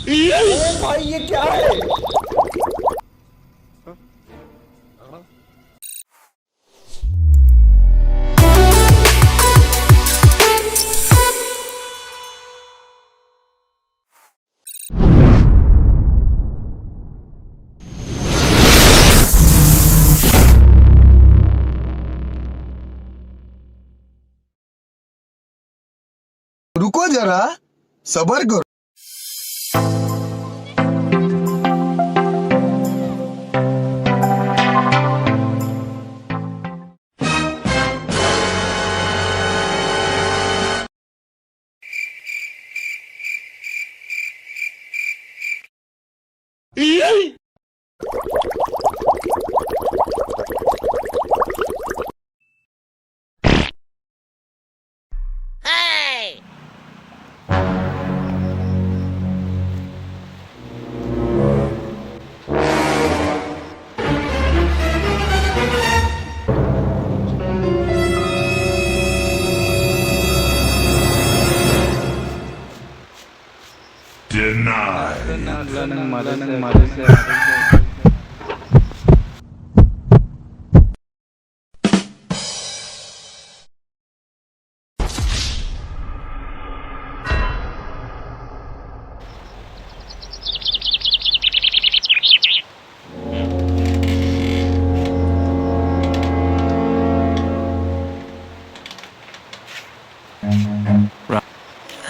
ओ भाई ये क्या है? रुको जरा, सबर करो।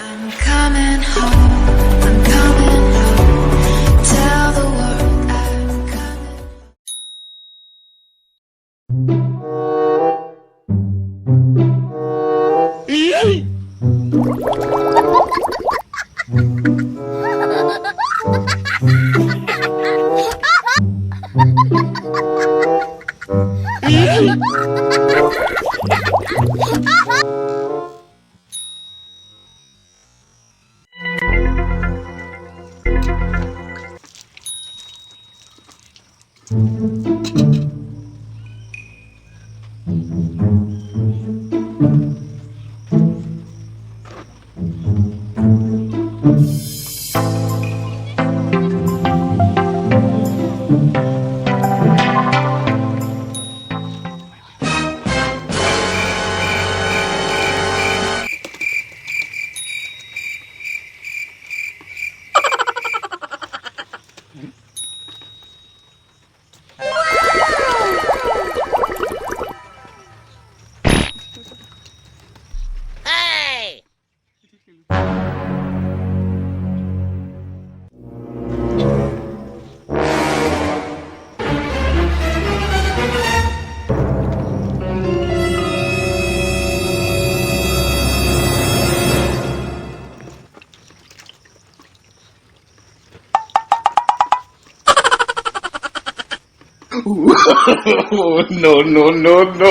I'm coming home, I'm coming home. Tell the world I'm coming. No, no, no, no.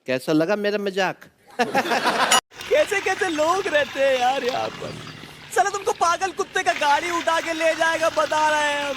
कैसा लगा मेरा मजाक? कैसे कैसे लोग रहते हैं यार यहाँ पर। साला तुमको पागल कुत्ते का गाड़ी उठा के ले जाएगा बता रहे हैं हम।